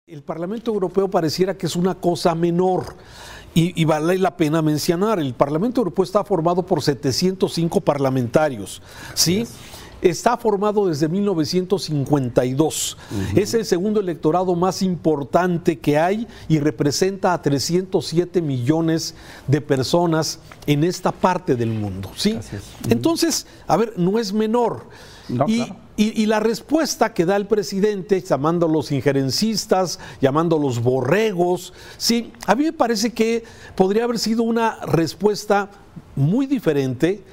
El Parlamento Europeo pareciera que es una cosa menor y vale la pena mencionar. El Parlamento Europeo está formado por 705 parlamentarios, ¿sí? Está formado desde 1952. Es el segundo electorado más importante que hay y representa a 307 millones de personas en esta parte del mundo, ¿sí? Entonces, a ver, no es menor. No, claro. Y la respuesta que da el presidente, llamándolos injerencistas, llamándolos borregos, sí, a mí me parece que podría haber sido una respuesta muy diferente,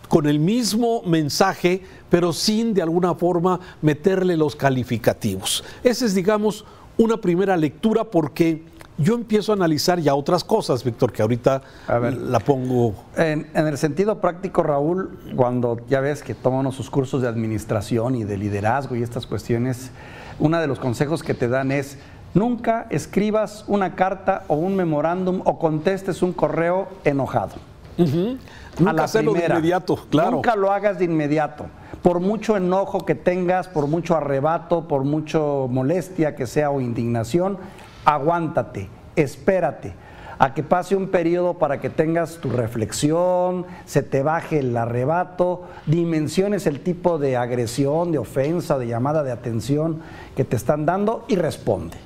con el mismo mensaje, pero sin de alguna forma meterle los calificativos. Esa es, digamos, una primera lectura, porque yo empiezo a analizar ya otras cosas, Víctor, que ahorita la pongo. En el sentido práctico, Raúl, cuando ya ves que toma uno sus cursos de administración y de liderazgo y estas cuestiones, uno de los consejos que te dan es: nunca escribas una carta o un memorándum o contestes un correo enojado. Nunca hacerlo de inmediato, claro. Nunca lo hagas de inmediato. Por mucho enojo que tengas, por mucho arrebato, por mucho molestia que sea o indignación, aguántate, espérate a que pase un periodo para que tengas tu reflexión, se te baje el arrebato, dimensiones el tipo de agresión, de ofensa, de llamada de atención que te están dando y responde.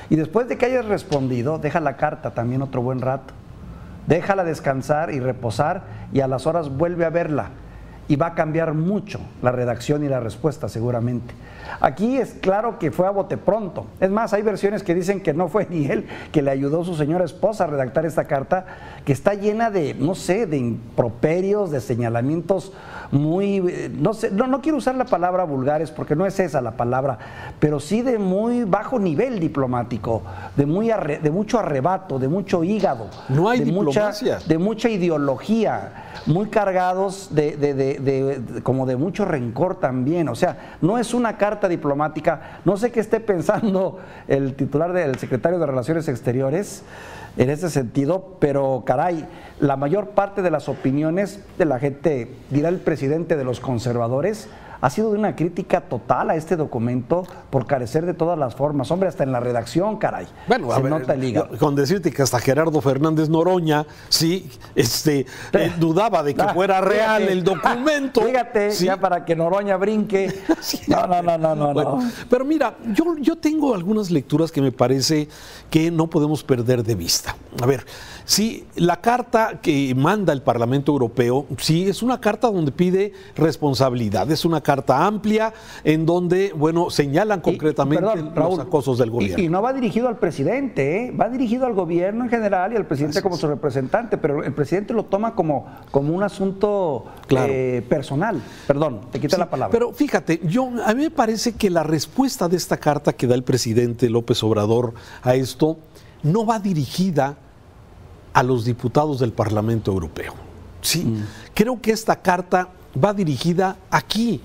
Y después de que hayas respondido, deja la carta también otro buen rato. Déjala descansar y reposar, y a las horas vuelve a verla y va a cambiar mucho la redacción y la respuesta seguramente. Aquí es claro que fue a bote pronto. Es más, hay versiones que dicen que no fue ni él, que le ayudó su señora esposa a redactar esta carta, que está llena de, no sé, de improperios, de señalamientos muy, no sé, no quiero usar la palabra vulgares porque no es esa la palabra, pero sí de muy bajo nivel diplomático, de mucho arrebato, de mucho hígado, no hay diplomacia, de mucha ideología, muy cargados como de mucho rencor también. O sea, no es una carta diplomática. No sé qué esté pensando el titular del secretario de Relaciones Exteriores en ese sentido, pero caray, la mayor parte de las opiniones de la gente, dirá el presidente de los conservadores, ha sido de una crítica total a este documento por carecer de todas las formas. Hombre, hasta en la redacción, caray. Bueno, se nota el hígado. Con decirte que hasta Gerardo Fernández Noroña, sí, dudaba de que fuera real el documento. Fíjate, ¿sí? Ya para que Noroña brinque. No. Bueno, pero mira, yo tengo algunas lecturas que me parece que no podemos perder de vista. A ver, sí, la carta que manda el Parlamento Europeo, sí, es una carta donde pide responsabilidad, es una carta amplia en donde, bueno, señalan concretamente Raúl, los acosos del gobierno. Y no va dirigido al presidente, ¿eh? Va dirigido al gobierno en general y al presidente como su representante, pero el presidente lo toma como un asunto personal. Perdón, te quita la palabra. Pero fíjate, a mí me parece que la respuesta de esta carta que da el presidente López Obrador a esto no va dirigida a los diputados del Parlamento Europeo. Sí, creo que esta carta va dirigida aquí,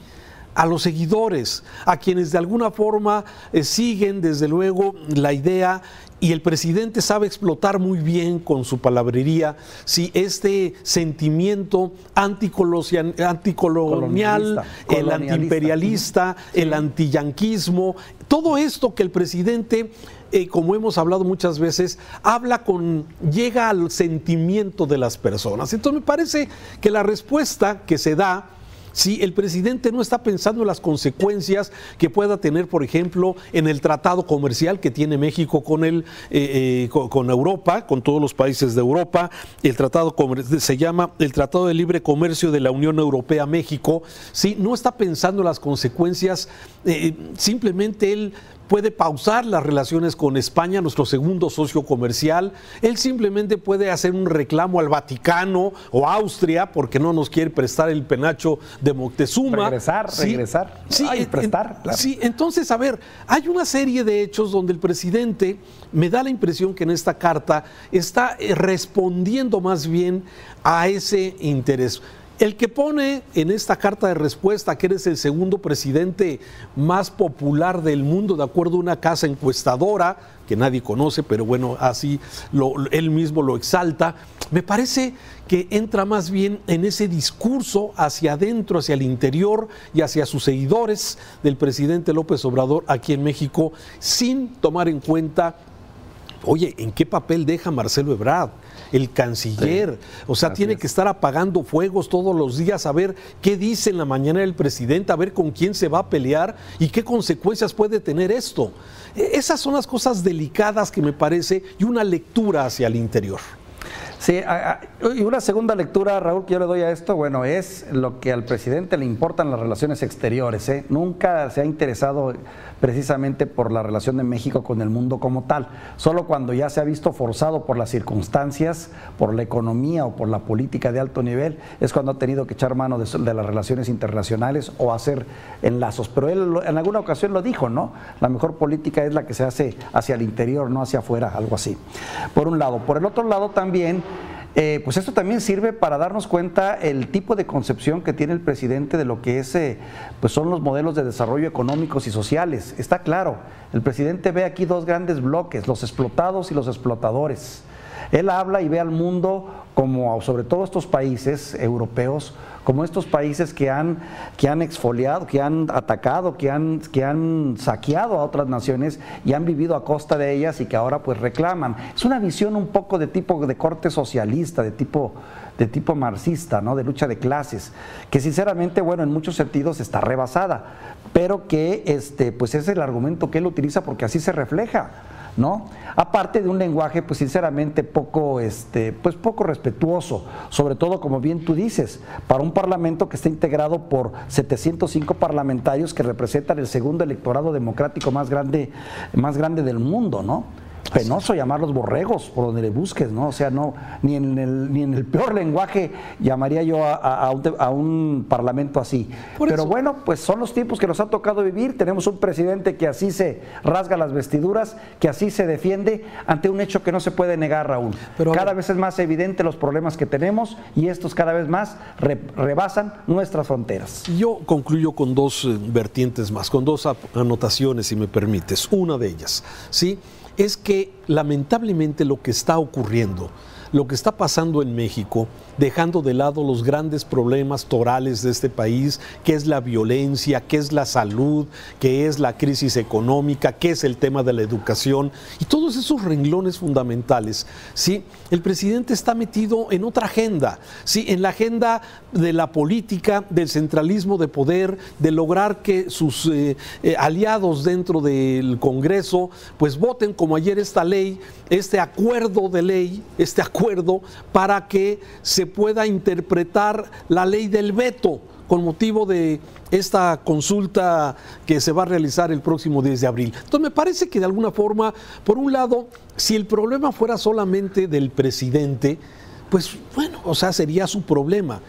a los seguidores, a quienes de alguna forma siguen desde luego la idea, y el presidente sabe explotar muy bien con su palabrería este sentimiento anticolonial, el antiimperialista, el antiyanquismo, todo esto que el presidente, como hemos hablado muchas veces, llega al sentimiento de las personas. Entonces me parece que la respuesta que se da, si el presidente no está pensando en las consecuencias que pueda tener, por ejemplo, en el tratado comercial que tiene México con Europa, con todos los países de Europa. El tratado se llama el Tratado de Libre Comercio de la Unión Europea-México. ¿Sí? No está pensando en las consecuencias, simplemente él puede pausar las relaciones con España, nuestro segundo socio comercial. Él simplemente puede hacer un reclamo al Vaticano o Austria porque no nos quiere prestar el penacho de Moctezuma. Regresar. Sí, prestar. Claro. Sí, entonces, a ver, hay una serie de hechos donde el presidente, me da la impresión que en esta carta está respondiendo más bien a ese interés. El que pone en esta carta de respuesta que eres el segundo presidente más popular del mundo, de acuerdo a una casa encuestadora, que nadie conoce, pero bueno, así él mismo lo exalta, me parece que entra más bien en ese discurso hacia adentro, hacia el interior y hacia sus seguidores del presidente López Obrador aquí en México, sin tomar en cuenta, oye, ¿en qué papel deja Marcelo Ebrard? El canciller, sí, o sea, tiene que estar apagando fuegos todos los días, a ver qué dice en la mañana el presidente, a ver con quién se va a pelear y qué consecuencias puede tener esto. Esas son las cosas delicadas que me parece, y una lectura hacia el interior. Sí, y una segunda lectura, Raúl, que yo le doy a esto, bueno, es lo que al presidente le importan las relaciones exteriores, ¿eh? Nunca se ha interesado precisamente por la relación de México con el mundo como tal. Solo cuando ya se ha visto forzado por las circunstancias, por la economía o por la política de alto nivel, es cuando ha tenido que echar mano de las relaciones internacionales o hacer enlazos. Pero él en alguna ocasión lo dijo, ¿no? La mejor política es la que se hace hacia el interior, no hacia afuera, algo así. Por un lado. Por el otro lado también, pues esto también sirve para darnos cuenta el tipo de concepción que tiene el presidente de lo que es, pues son los modelos de desarrollo económicos y sociales. Está claro, el presidente ve aquí dos grandes bloques, los explotados y los explotadores. Él habla y ve al mundo como, sobre todo estos países europeos, como estos países que han exfoliado, que han atacado, que han saqueado a otras naciones y han vivido a costa de ellas y que ahora pues reclaman. Es una visión un poco de tipo de corte socialista, de tipo marxista, ¿no? De lucha de clases, que sinceramente, bueno, en muchos sentidos está rebasada, pero que pues es el argumento que él utiliza porque así se refleja, ¿no? Aparte de un lenguaje, pues sinceramente poco respetuoso, sobre todo, como bien tú dices, para un parlamento que está integrado por 705 parlamentarios que representan el segundo electorado democrático más grande del mundo, ¿no? Penoso llamarlos borregos por donde le busques, ¿no? O sea, no, ni en el peor lenguaje llamaría yo a un parlamento así. Pero bueno, pues son los tiempos que nos ha tocado vivir. Tenemos un presidente que así se rasga las vestiduras, que así se defiende ante un hecho que no se puede negar, Raúl. Pero cada vez es más evidente los problemas que tenemos y estos cada vez más rebasan nuestras fronteras. Yo concluyo con dos vertientes más, con dos anotaciones, si me permites. Una de ellas, ¿sí?, es que lamentablemente lo que está ocurriendo, lo que está pasando en México, dejando de lado los grandes problemas torales de este país, que es la violencia, que es la salud, que es la crisis económica, que es el tema de la educación y todos esos renglones fundamentales, ¿sí? El presidente está metido en otra agenda, ¿sí? En la agenda de la política, del centralismo de poder, de lograr que sus aliados dentro del Congreso pues voten como ayer esta ley, este acuerdo de ley, este acuerdo para que se pueda interpretar la ley del veto con motivo de esta consulta que se va a realizar el próximo 10 de abril. Entonces me parece que de alguna forma, por un lado, si el problema fuera solamente del presidente, pues bueno, o sea, sería su problema.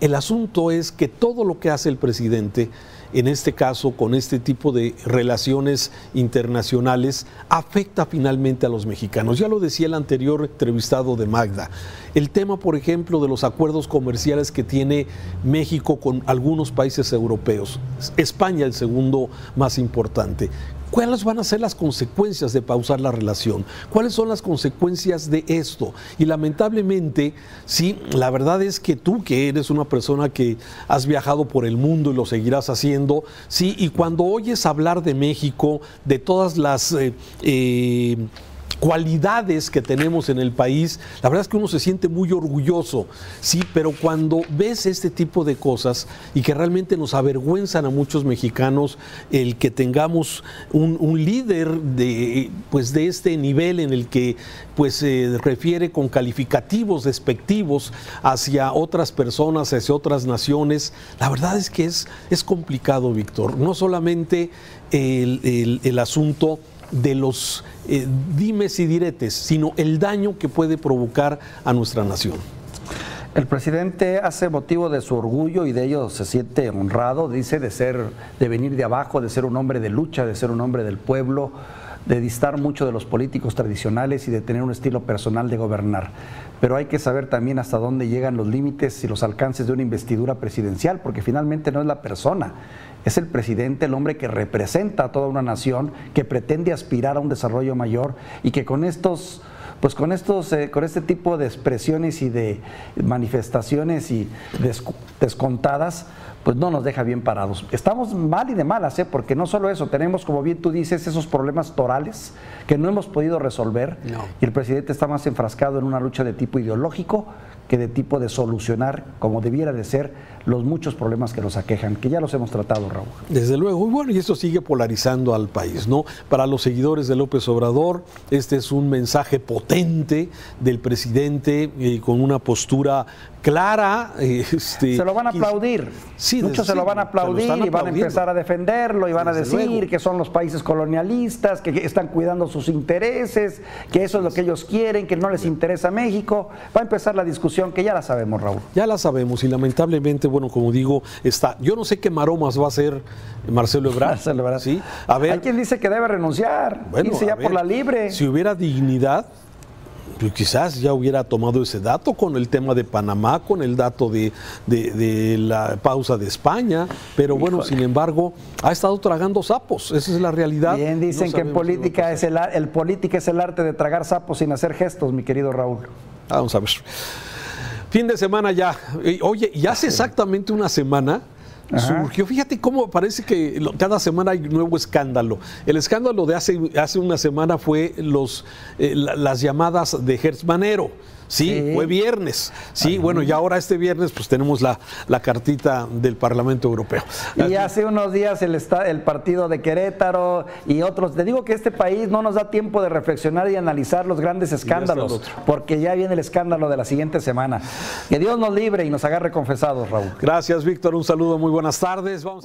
El asunto es que todo lo que hace el presidente, en este caso con este tipo de relaciones internacionales, afecta finalmente a los mexicanos. Ya lo decía el anterior entrevistado de Magda. El tema, por ejemplo, de los acuerdos comerciales que tiene México con algunos países europeos. España, el segundo más importante. ¿Cuáles van a ser las consecuencias de pausar la relación? ¿Cuáles son las consecuencias de esto? Y lamentablemente, sí, la verdad es que tú, que eres una persona que has viajado por el mundo y lo seguirás haciendo, sí, y cuando oyes hablar de México, de todas las cualidades que tenemos en el país, la verdad es que uno se siente muy orgulloso, sí, pero cuando ves este tipo de cosas y que realmente nos avergüenzan a muchos mexicanos el que tengamos un líder de este nivel en el que pues se refiere con calificativos despectivos hacia otras personas, hacia otras naciones, la verdad es que es complicado, Víctor, no solamente el asunto de los dimes y diretes, sino el daño que puede provocar a nuestra nación. El presidente hace motivo de su orgullo y de ello se siente honrado, dice, de venir de abajo, de ser un hombre de lucha, de ser un hombre del pueblo, de distar mucho de los políticos tradicionales y de tener un estilo personal de gobernar. Pero hay que saber también hasta dónde llegan los límites y los alcances de una investidura presidencial, porque finalmente no es la persona, es el presidente, el hombre que representa a toda una nación, que pretende aspirar a un desarrollo mayor y que con este tipo de expresiones y de manifestaciones y descontadas, pues no nos deja bien parados. Estamos mal y de malas, porque no solo eso, tenemos, como bien tú dices, esos problemas torales que no hemos podido resolver, y el presidente está más enfrascado en una lucha de tipo ideológico que de tipo de solucionar, como debiera de ser, los muchos problemas que nos aquejan, que ya los hemos tratado, Raúl. Desde luego, y bueno, y esto sigue polarizando al país, ¿no? Para los seguidores de López Obrador, este es un mensaje potente del presidente, con una postura clara. Se lo van a aplaudir, sí, muchos se lo van a aplaudir y van a empezar a defenderlo y van a decir que son los países colonialistas, que están cuidando sus intereses, que eso es lo que ellos quieren, que no les interesa México. Va a empezar la discusión que ya la sabemos, Raúl. Ya la sabemos y lamentablemente, bueno, como digo, yo no sé qué maromas va a hacer Marcelo Ebrard. ¿Sí? A ver, hay quien dice que debe renunciar, irse ya por la libre. Si hubiera dignidad, pues quizás ya hubiera tomado ese dato con el tema de Panamá, con el dato de la pausa de España, pero bueno, sin embargo, ha estado tragando sapos, esa es la realidad. Bien, dicen que en política es el arte de tragar sapos sin hacer gestos, mi querido Raúl. Vamos a ver. Fin de semana ya. Oye, y hace exactamente una semana surgió, fíjate cómo parece que cada semana hay un nuevo escándalo. El escándalo de hace una semana fue las llamadas de Hertz Manero. Sí, fue viernes. Sí, bueno, y ahora este viernes pues tenemos la cartita del Parlamento Europeo. Y hace unos días el partido de Querétaro y otros. Te digo que este país no nos da tiempo de reflexionar y analizar los grandes escándalos, porque ya viene el escándalo de la siguiente semana. Que Dios nos libre y nos agarre confesados, Raúl. Gracias, Víctor. Un saludo, muy buenas tardes. Vamos a